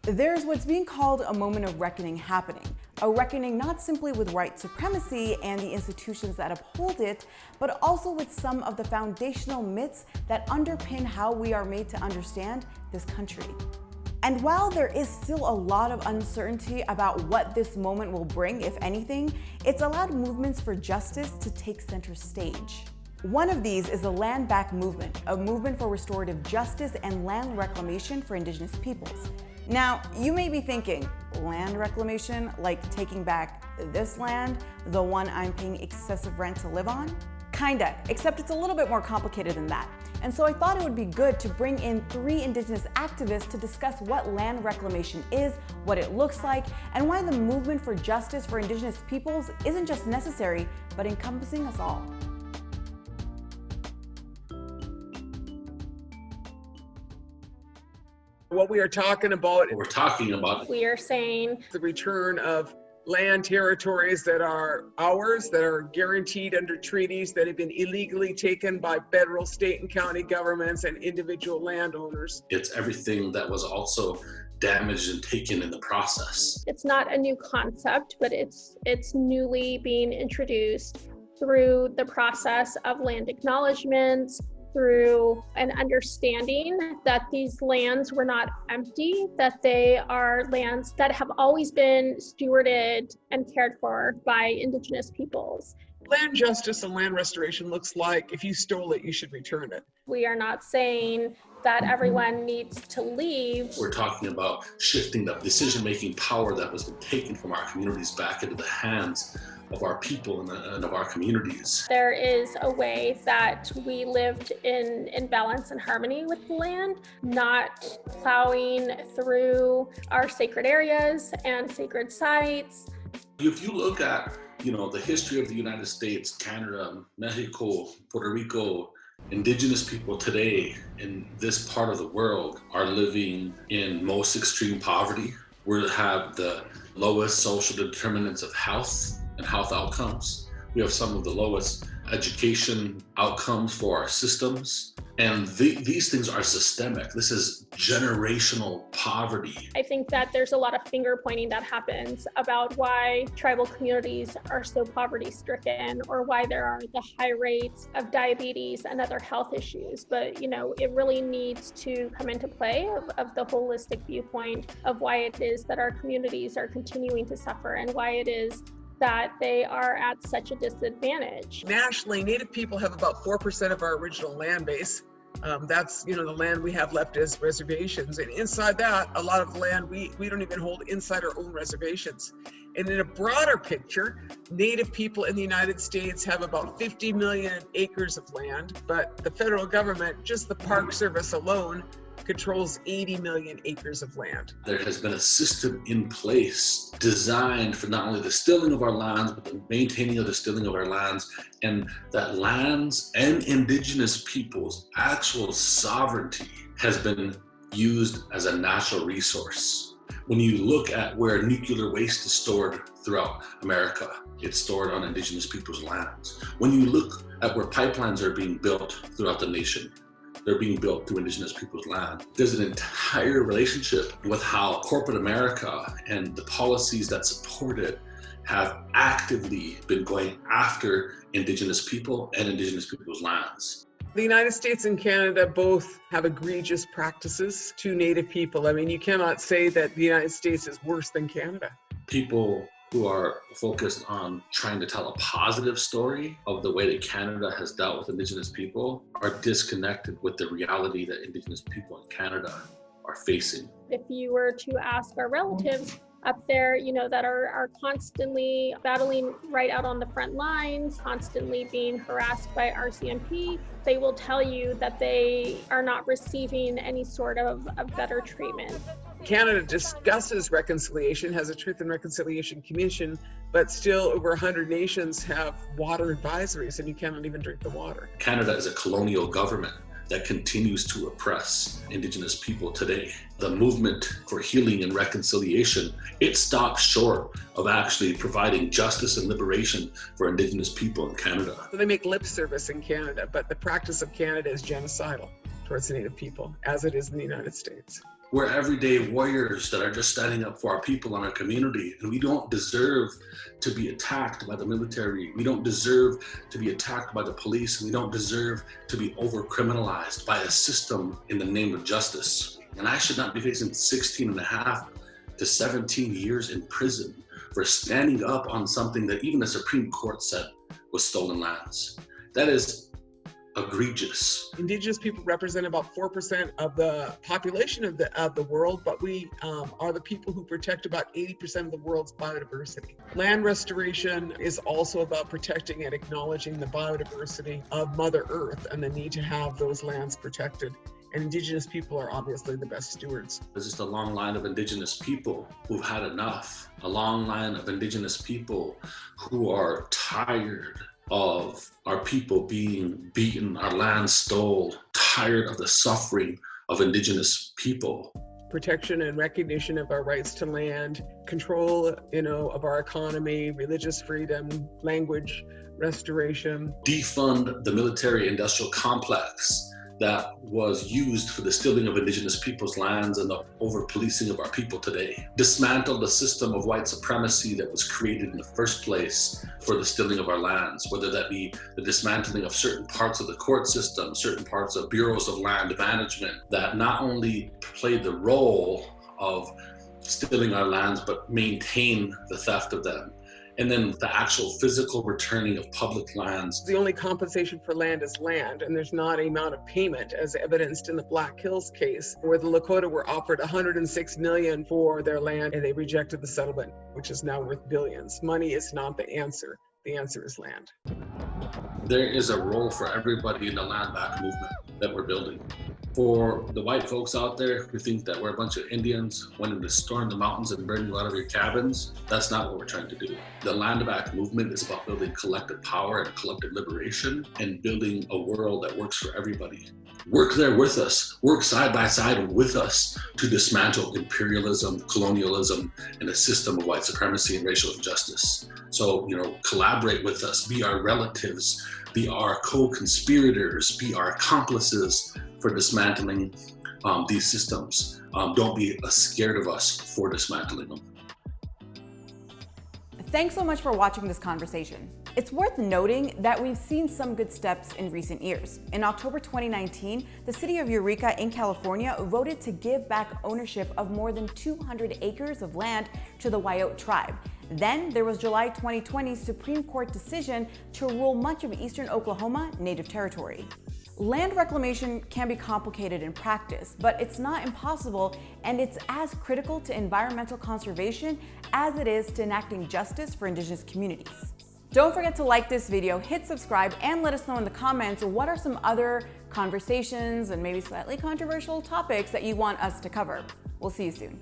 There's what's being called a moment of reckoning happening. A reckoning not simply with white supremacy and the institutions that uphold it, but also with some of the foundational myths that underpin how we are made to understand this country. And while there is still a lot of uncertainty about what this moment will bring, if anything, it's allowed movements for justice to take center stage. One of these is the Land Back movement, a movement for restorative justice and land reclamation for Indigenous peoples. Now, you may be thinking, land reclamation, like taking back this land, the one I'm paying excessive rent to live on? Kinda, except it's a little bit more complicated than that. And so I thought it would be good to bring in 3 Indigenous activists to discuss what land reclamation is, what it looks like, and why the movement for justice for Indigenous peoples isn't just necessary, but encompassing us all. What we are talking about, we are saying the return of land territories that are ours, that are guaranteed under treaties that have been illegally taken by federal, state, and county governments and individual landowners. It's everything that was also damaged and taken in the process. It's not a new concept, but it's newly being introduced through the process of land acknowledgements, through an understanding that these lands were not empty, that they are lands that have always been stewarded and cared for by Indigenous peoples. Land justice and land restoration looks like if you stole it, you should return it. We are not saying that everyone needs to leave. We're talking about shifting the decision-making power that was taken from our communities back into the hands of our people and of our communities. There is a way that we lived in balance and harmony with the land, not plowing through our sacred areas and sacred sites. If you look at, the history of the United States, Canada, Mexico, Puerto Rico, Indigenous people today in this part of the world are living in most extreme poverty. We have the lowest social determinants of health and health outcomes. We have some of the lowest education outcomes for our systems. And these things are systemic. This is generational poverty. I think that there's a lot of finger pointing that happens about why tribal communities are so poverty stricken or why there are the high rates of diabetes and other health issues. But, it really needs to come into play of the holistic viewpoint of why it is that our communities are continuing to suffer and why it is that they are at such a disadvantage. Nationally, Native people have about 4% of our original land base. That's, the land we have left as reservations. And inside that, a lot of land we don't even hold inside our own reservations. And in a broader picture, Native people in the United States have about 50 million acres of land, but the federal government, just the Park Service alone, controls 80 million acres of land. There has been a system in place designed for not only the stilling of our lands, but the maintaining of the stilling of our lands, and that lands and Indigenous peoples' actual sovereignty has been used as a natural resource. When you look at where nuclear waste is stored throughout America, it's stored on Indigenous people's lands. When you look at where pipelines are being built throughout the nation, they're being built through Indigenous people's land. There's an entire relationship with how corporate America and the policies that support it have actively been going after Indigenous people and Indigenous people's lands. The United States and Canada both have egregious practices to Native people. I mean, you cannot say that the United States is worse than Canada. People who are focused on trying to tell a positive story of the way that Canada has dealt with Indigenous people are disconnected with the reality that Indigenous people in Canada are facing. If you were to ask our relatives up there, that are constantly battling right out on the front lines, constantly being harassed by RCMP, they will tell you that they are not receiving any sort of better treatment. Canada discusses reconciliation, has a Truth and Reconciliation Commission, but still over 100 nations have water advisories and you cannot even drink the water. Canada is a colonial government that continues to oppress Indigenous people today. The movement for healing and reconciliation, it stops short of actually providing justice and liberation for Indigenous people in Canada. So they make lip service in Canada, but the practice of Canada is genocidal towards the Native people, as it is in the United States. We're everyday warriors that are just standing up for our people and our community, and we don't deserve to be attacked by the military. We don't deserve to be attacked by the police, and we don't deserve to be over-criminalized by a system in the name of justice. And I should not be facing 16.5 to 17 years in prison for standing up on something that even the Supreme Court said was stolen lands. That is egregious. Indigenous people represent about 4% of the population of the world, but we are the people who protect about 80% of the world's biodiversity. Land restoration is also about protecting and acknowledging the biodiversity of Mother Earth and the need to have those lands protected. And Indigenous people are obviously the best stewards. There's just a long line of Indigenous people who've had enough. A long line of Indigenous people who are tired of our people being beaten, our land stole, tired of the suffering of Indigenous people. Protection and recognition of our rights to land, control, of our economy, religious freedom, language restoration. Defund the military-industrial complex that was used for the stealing of Indigenous people's lands and the over-policing of our people today. Dismantle the system of white supremacy that was created in the first place for the stealing of our lands, whether that be the dismantling of certain parts of the court system, certain parts of bureaus of land management that not only play the role of stealing our lands, but maintain the theft of them. And then the actual physical returning of public lands. The only compensation for land is land, and there's not an amount of payment, as evidenced in the Black Hills case, where the Lakota were offered $106 million for their land, and they rejected the settlement, which is now worth billions. Money is not the answer. The answer is land. There is a role for everybody in the land back movement that we're building. For the white folks out there who think that we're a bunch of Indians wanting to storm the mountains and burn you out of your cabins, that's not what we're trying to do. The land back movement is about building collective power and collective liberation and building a world that works for everybody. Work there with us, work side by side with us to dismantle imperialism, colonialism, and a system of white supremacy and racial injustice. So, collaborate with us, be our relatives, be our co-conspirators, be our accomplices for dismantling these systems. Don't be scared of us for dismantling them. Thanks so much for watching this conversation. It's worth noting that we've seen some good steps in recent years. In October 2019, the city of Eureka in California voted to give back ownership of more than 200 acres of land to the Vaillant tribe. Then there was July 2020 Supreme Court decision to rule much of eastern Oklahoma Native territory. Land reclamation can be complicated in practice, but it's not impossible, and it's as critical to environmental conservation as it is to enacting justice for Indigenous communities. Don't forget to like this video, hit subscribe, and let us know in the comments what are some other conversations and maybe slightly controversial topics that you want us to cover. We'll see you soon.